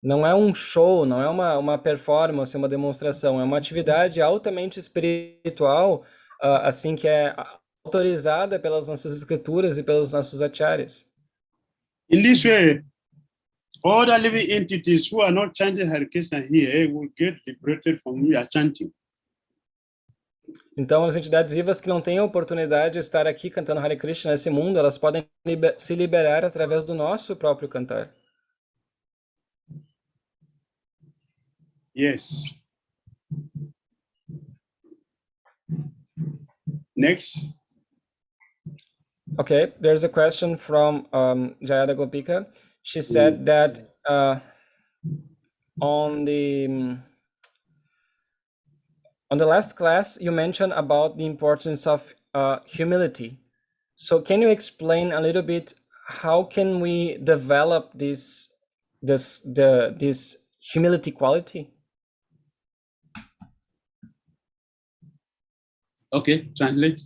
Speaker 1: Não é um show, não é uma performance, uma demonstração, é uma atividade altamente espiritual, assim que é autorizada pelas nossas escrituras e pelos nossos acharyas.
Speaker 2: In this way, all the living entities who are not chanting Hare Krishna here will get liberated from we are chanting.
Speaker 1: Então, as entidades vivas que não têm a oportunidade de estar aqui cantando Hare Krishna nesse mundo, elas podem se liberar através do nosso próprio cantar.
Speaker 2: Yes. Next.
Speaker 1: Okay, there's a question from Jayada Gopika. She said that on the last class, you mentioned about the importance of humility. So can you explain a little bit how can we develop this humility quality?
Speaker 2: Okay, translate.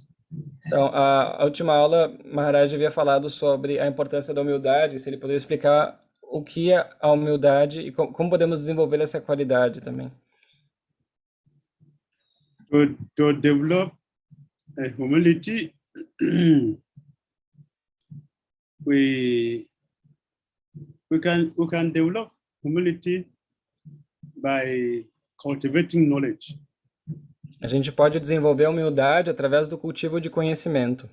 Speaker 1: Então, a última aula, Maharaj havia falado sobre a importância da humildade, se ele poderia explicar o que é a humildade e como podemos desenvolver essa qualidade também.
Speaker 2: To develop humility, we can develop humility by cultivating knowledge.
Speaker 1: A gente pode desenvolver a humildade através do cultivo de conhecimento.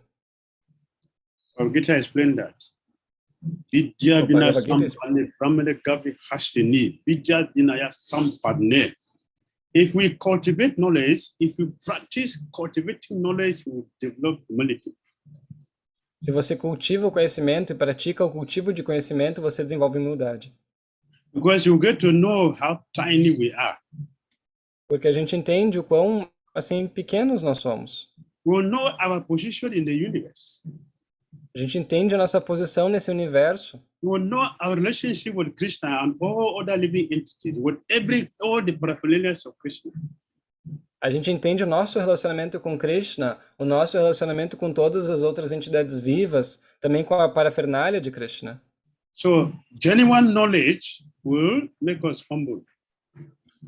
Speaker 2: Our Gita explained that. Vidya bina sampanne brahmane gavi hashtini. Vidya dinaya sampanne. If we cultivate knowledge, if we practice cultivating knowledge, we will develop humility.
Speaker 1: Se você cultiva o conhecimento e pratica o cultivo de conhecimento, você desenvolve humildade.
Speaker 2: Because you get to know how tiny we are.
Speaker 1: Porque a gente entende o quão assim pequenos nós somos.
Speaker 2: We will know our position in the universe.
Speaker 1: A gente entende a nossa posição nesse universo.
Speaker 2: We will know our relationship with Krishna and all other living entities, with all the paraphernalias of Krishna.
Speaker 1: A gente entende o nosso relacionamento com Krishna, o nosso relacionamento com todas as outras entidades vivas, também com a parafernália de Krishna.
Speaker 2: So, genuine knowledge will make us humble.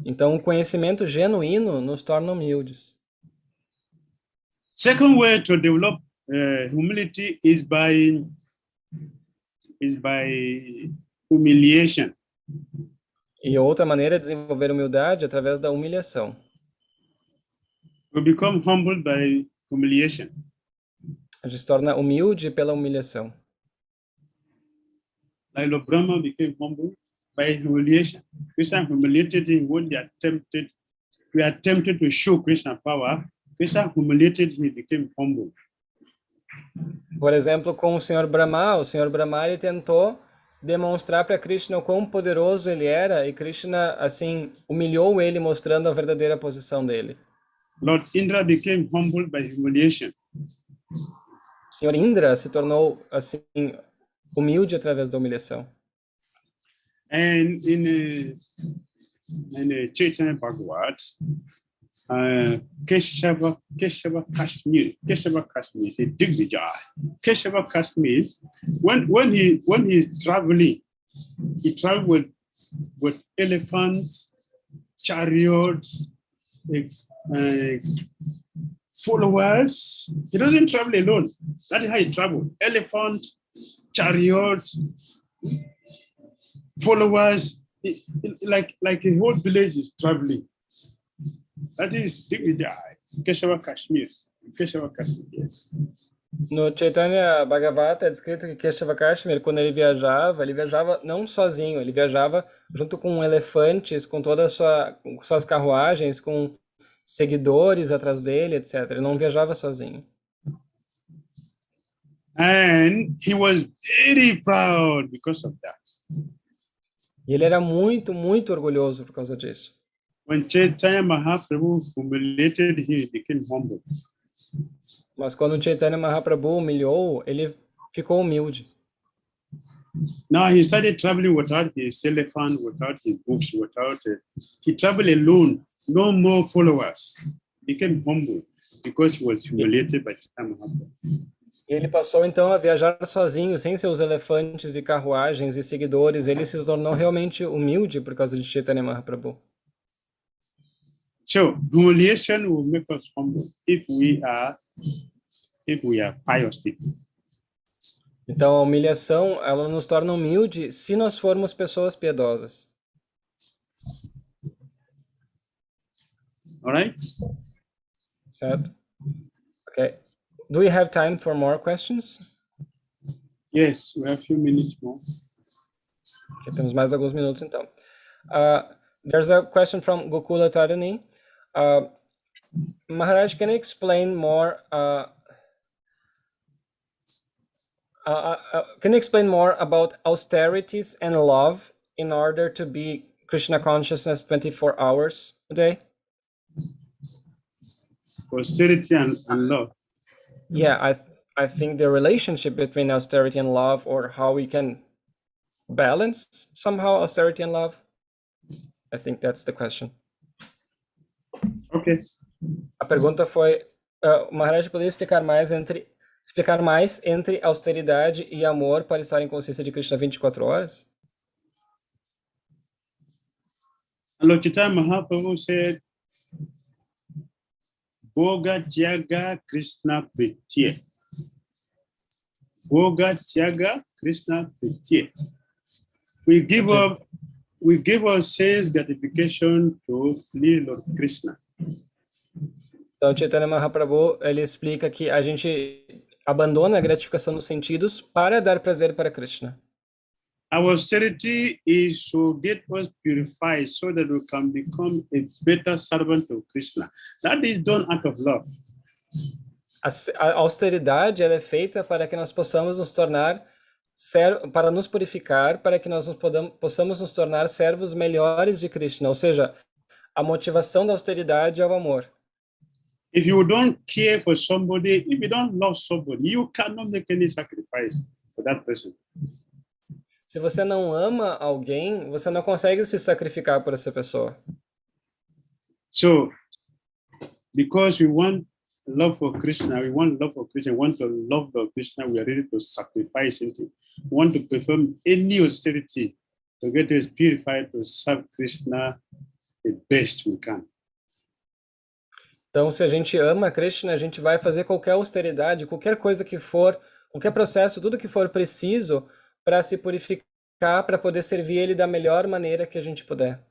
Speaker 1: Então, o conhecimento genuíno nos torna humildes.
Speaker 2: Second way to develop humility is by humiliation.
Speaker 1: E outra maneira de desenvolver humildade é através da humilhação.
Speaker 2: We become humble by humiliation.
Speaker 1: A gente se torna humilde pela humilhação.
Speaker 2: Like Lord Brahma became humble by humiliation. Krishna humiliated him when we are tempted to show Krishna power. Krishna humiliated him, he became humble.
Speaker 1: Por exemplo, com o Senhor Brahma ele tentou demonstrar para Krishna o quão poderoso ele era, e Krishna assim humilhou ele, mostrando a verdadeira posição dele.
Speaker 2: Lord Indra became humble by humiliation.
Speaker 1: O Senhor Indra se tornou assim humilde através da humilhação.
Speaker 2: And in 𝐶𝐻𝐴𝐵𝐺𝐷, 𝐾𝐸𝐵 Kashmir is a Digvijay. 𝐾𝐸𝐵 Kashmir, when he's traveling, he traveled with elephants, chariots, followers. He doesn't travel alone. That is how he traveled. Elephant, chariots, followers, like a whole village is traveling. That is Digvijay, 𝐾𝐸𝐵 Kashmir. 𝐾𝐸𝐵 Kashmir, yes.
Speaker 1: No Chaitanya Bhagavata é descrito que 𝐾𝐸𝐵 Kashmir, quando ele viajava não sozinho, ele viajava junto com elefantes, com todas suas carruagens, com seguidores atrás dele, etc. Ele não viajava sozinho.
Speaker 2: And he was very proud because of that.
Speaker 1: E ele era muito, muito orgulhoso por causa disso.
Speaker 2: When Chaitanya Mahaprabhu humiliated him, he became humble.
Speaker 1: Mas quando o Chaitanya Mahaprabhu humilhou, ele ficou humilde.
Speaker 2: Now he started traveling without his elephant, without his books, he traveled alone, no more followers. He became humble because he was humiliated by Chaitanya Mahaprabhu.
Speaker 1: Ele passou então a viajar sozinho, sem seus elefantes e carruagens e seguidores. Ele se tornou realmente humilde por causa de Chaitanya Mahaprabhu.
Speaker 2: So humiliation will make us humble if we are if we are pious people.
Speaker 1: Então, a humilhação, ela nos torna humilde se nós formos pessoas piedosas.
Speaker 2: All right?
Speaker 1: Certo? Okay. Do we have time for more questions?
Speaker 2: Yes, we have a few minutes more.
Speaker 1: Okay, temos mais alguns minutos, então. There's a question from Gokula Tarani. Maharaj, can you explain more? Can you explain more about austerities and love in order to be Krishna consciousness 24 hours a day?
Speaker 2: Austerity and love.
Speaker 1: Yeah, I think the relationship between austerity and love, or how we can balance somehow austerity and love. I think that's the question.
Speaker 2: Okay.
Speaker 1: A pergunta foi, Maharaj, poderia explicar mais entre austeridade e amor para estar em consciência de Krishna 24 horas?
Speaker 2: Lord Chaitanya Mahaprabhu said, Bhoga Tyaga Krishna Pritya. Bhoga Tyaga Krishna Pritya. We give our sense gratification to please Lord Krishna.
Speaker 1: Então, Chaitanya Mahaprabhu, ele explica que a gente abandona a gratificação dos sentidos para dar prazer para Krishna.
Speaker 2: Our austerity is to get us purified so that we can become a better servant of Krishna. That is done out of love.
Speaker 1: A austeridade, ela é feita para que nós possamos nos tornar para nos purificar, para que nós possamos nos tornar servos melhores de Krishna. Ou seja, a motivação da austeridade é o amor.
Speaker 2: If you don't care for somebody, if you don't love somebody, you cannot make any sacrifice for that person.
Speaker 1: Se você não ama alguém, você não consegue se sacrificar por essa pessoa.
Speaker 2: So, because we want love for Krishna, we want to love for Krishna, we are ready to sacrifice anything. We want to perform any austerity to get us purified to serve Krishna the best we can.
Speaker 1: Então, se a gente ama Krishna, a gente vai fazer qualquer austeridade, qualquer coisa que for, qualquer processo, tudo que for preciso para se purificar, para poder servir ele da melhor maneira que a gente puder.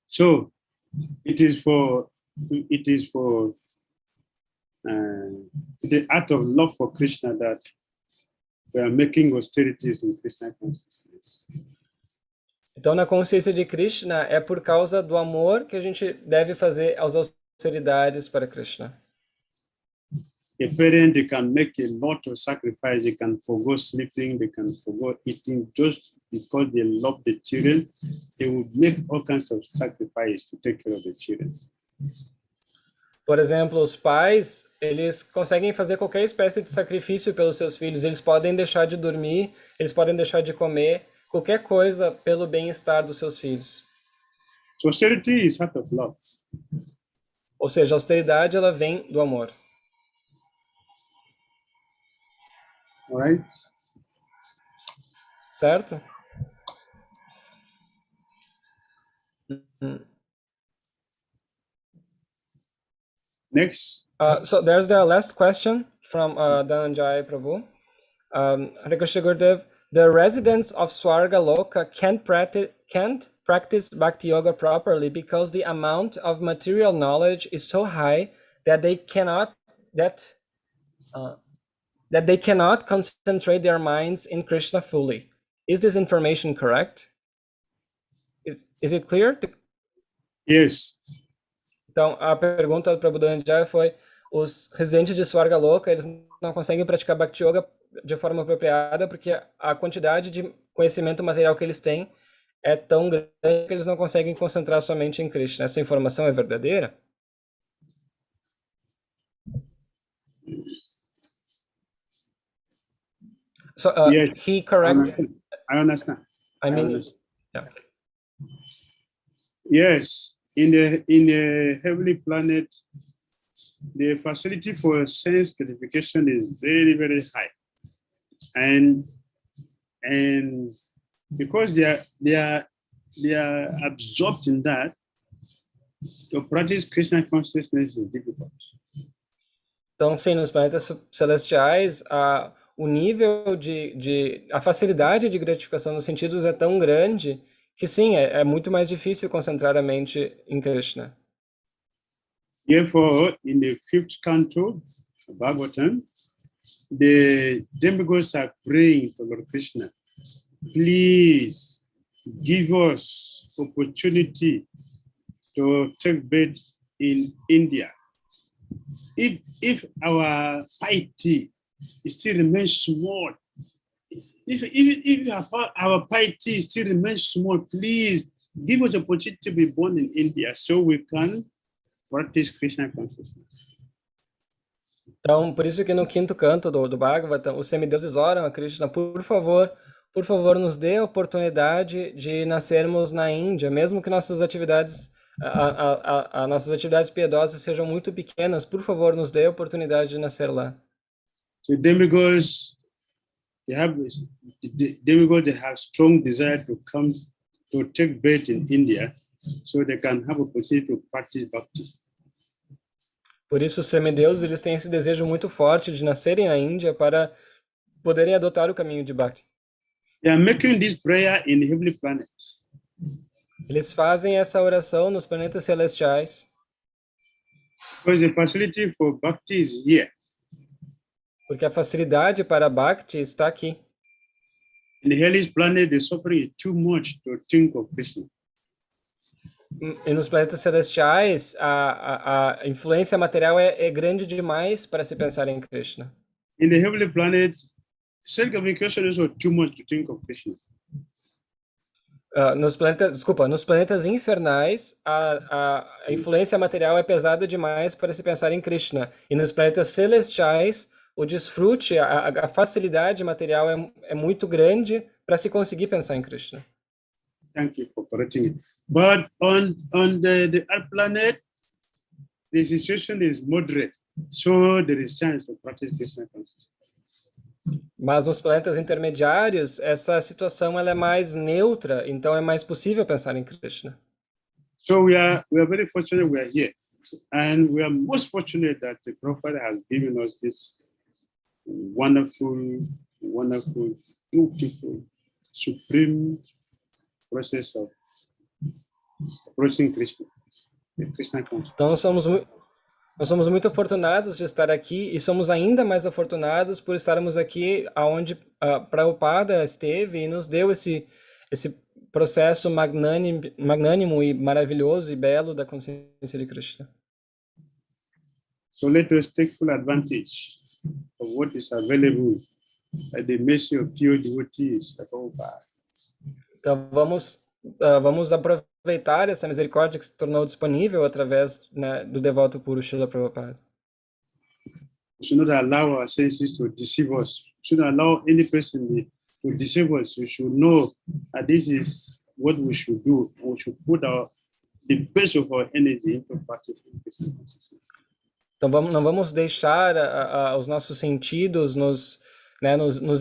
Speaker 2: So, it is the act of love for Krishna that we are making austerities in Krishna consciousness.
Speaker 1: Então, na consciência de Krishna, é por causa do amor que a gente deve fazer as austeridades para Krishna.
Speaker 2: A parent, they can make a lot of sacrifice. They can forgo sleeping. They can forgo eating just because they love the children. They will make all kinds of sacrifice to take care of the children.
Speaker 1: Por exemplo, os pais, eles conseguem fazer qualquer espécie de sacrifício pelos seus filhos. Eles podem deixar de dormir, eles podem deixar de comer, qualquer coisa pelo bem-estar dos seus filhos.
Speaker 2: So austerity is out of love.
Speaker 1: Ou seja, a austeridade, ela vem do amor.
Speaker 2: All right?
Speaker 1: Certo?
Speaker 2: Next.
Speaker 1: So there's the last question from Dhananjaya Prabhu. Hare Krishna Gurudev, the residents of Swarga Loka can't practice Bhakti Yoga properly because the amount of material knowledge is so high that they cannot concentrate their minds in Krishna fully. Is this information correct? Is it clear?
Speaker 2: Yes.
Speaker 1: Então, a pergunta do Prabhu Dhananjaya foi: os residentes de Swarga Loka, eles não conseguem praticar Bhakti Yoga de forma apropriada porque a quantidade de conhecimento material que eles têm é tão grande que eles não conseguem concentrar sua mente em Krishna. Essa informação é verdadeira? So,
Speaker 2: yes,
Speaker 1: he correct.
Speaker 2: I understand.
Speaker 1: I mean, yeah.
Speaker 2: Yes, in the heavenly planet, the facility for sense gratification is very, very high, and because they are absorbed in that, to practice Krishna consciousness is difficult.
Speaker 1: Então, sim, nos planetas celestiais, o nível a facilidade de gratificação dos sentidos é tão grande que, sim, é muito mais difícil concentrar a mente em Krishna.
Speaker 2: Therefore, in the 5th canto of Bhagavatam, the demigods are praying to Lord Krishna. Please give us opportunity to take birth in India. If our piety still remains small, if our piety still remains small, please give us opportunity to be born in India so we can practice Krishna consciousness.
Speaker 1: Então, por isso que no 5º canto do Bhagavatam, os semideuses oram a Krishna, por favor, nos dê a oportunidade de nascermos na Índia, mesmo que nossas atividades piedosas sejam muito pequenas, por favor, nos dê a oportunidade de nascer lá.
Speaker 2: So demigods, they have strong desire to come to take birth in India, so they can have a opportunity to practice Bhakti.
Speaker 1: Por isso, os semideuses, eles têm esse desejo muito forte de nascerem na Índia para poderem adotar o caminho de Bhakti.
Speaker 2: They are making this prayer in heavenly planets.
Speaker 1: Eles fazem essa oração nos planetas celestiais.
Speaker 2: Because the facility for Bhakti is here.
Speaker 1: Porque a facilidade para Bhakti está aqui.
Speaker 2: In the hellish planet, the suffering is too much to think of Krishna.
Speaker 1: E nos planetas celestiais, a influência material é grande demais para se pensar em Krishna.
Speaker 2: In the heavenly planet, self-communication is too much to think of Krishna.
Speaker 1: Nos planetas infernais, a influência material é pesada demais para se pensar em Krishna. E nos planetas celestiais, o desfrute, a facilidade material é muito grande para se conseguir pensar em Krishna.
Speaker 2: Thank you for correcting it. But on the Earth planet, the situation is moderate, so there is chance to practice Krishna consciousness.
Speaker 1: Mas nos planetas intermediários, essa situação ela é mais neutra, então é mais possível pensar em Krishna.
Speaker 2: So we are very fortunate we are here, and we are most fortunate that the Prophet has given us this wonderful, beautiful, supreme process of approaching Krishna, the Krishna consciousness.
Speaker 1: Então nós somos muito afortunados de estar aqui e somos ainda mais afortunados por estarmos aqui aonde Prabhupada esteve e nos deu esse processo magnânimo e maravilhoso e belo da consciência de Krishna.
Speaker 2: So let us take full advantage of what is available at the mercy of pure devotees at all times.
Speaker 1: Então vamos aproveitar essa misericórdia que se tornou disponível através, né, do devoto puro Srila Prabhupada.
Speaker 2: We should not allow our senses to deceive us. We should not allow any person to deceive us. We should know that this is what we should do. We should put the best of our energy into practicing Krishna consciousness.
Speaker 1: Então não vamos deixar os nossos sentidos nos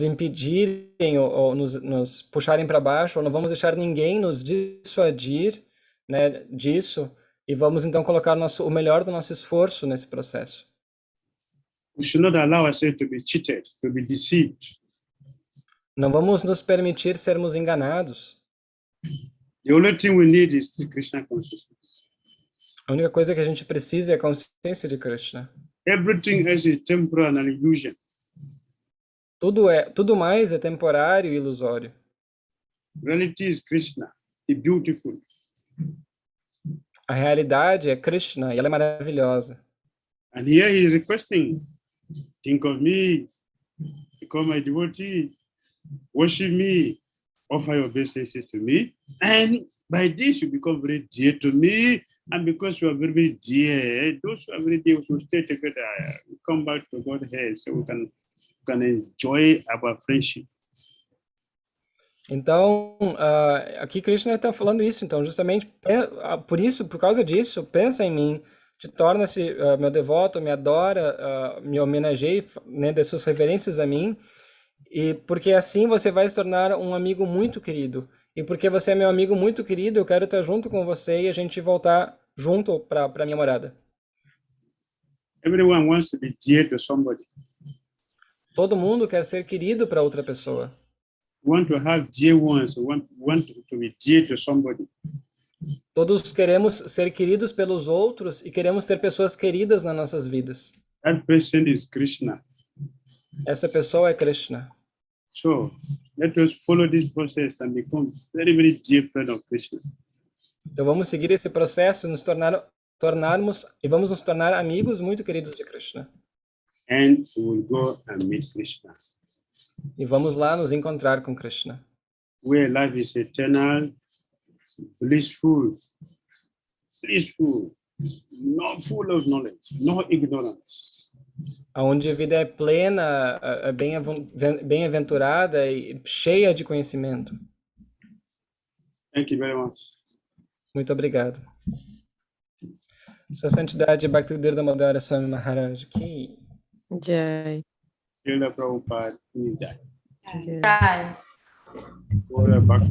Speaker 1: impedirem ou nos puxarem para baixo, ou não vamos deixar ninguém nos dissuadir, né, disso, e vamos então colocar o melhor do nosso esforço nesse processo.
Speaker 2: We should not allow ourselves to be cheated, to be deceived.
Speaker 1: Não vamos nos permitir sermos enganados.
Speaker 2: The only thing we need is the Krishna consciousness.
Speaker 1: A única coisa que a gente precisa é a consciência de Krishna.
Speaker 2: Everything else is temporal and illusion.
Speaker 1: Tudo mais é temporário e ilusório.
Speaker 2: Reality is Krishna, the beautiful.
Speaker 1: A realidade é Krishna e ela é maravilhosa.
Speaker 2: And here he is requesting, think of me, become my devotee, worship me, offer your obeisances to me, and by this you become very dear to me, and because you are very, very dear, those who are very dear should stay together, come back to Godhead, so we can enjoy our friendship.
Speaker 1: Então, aqui Krishna está falando isso. Então, justamente por causa disso, pensa em mim, te torna-se meu devoto, me adora, me homenageie, né, dê suas reverências a mim, e porque assim você vai se tornar um amigo muito querido. E porque você é meu amigo muito querido, eu quero estar junto com você e a gente voltar junto para minha morada.
Speaker 2: Everyone wants to be dear to somebody.
Speaker 1: Todo mundo quer ser querido para outra pessoa.
Speaker 2: Want to have dear ones, want to be dear to somebody.
Speaker 1: Todos queremos ser queridos pelos outros e queremos ter pessoas queridas nas nossas vidas.
Speaker 2: That person is Krishna.
Speaker 1: Essa pessoa é Krishna.
Speaker 2: So let us follow this process and become very, very dear friend of Krishna.
Speaker 1: Então vamos seguir esse processo, e vamos nos tornar amigos muito queridos de Krishna.
Speaker 2: And we will go and meet Krishna.
Speaker 1: E vamos lá nos encontrar com Krishna.
Speaker 2: Where life is eternal, blissful, not full of knowledge, no ignorance.
Speaker 1: Onde a vida é plena, bem-aventurada e cheia de conhecimento.
Speaker 2: Thank you very much.
Speaker 1: Muito obrigado. Sua Santidade Bhakti Damodara Swami Maharaj Ki.
Speaker 5: Jai.
Speaker 2: Srila Prabhupada, Jai.
Speaker 5: Jai.
Speaker 3: Tá.
Speaker 2: Bhakti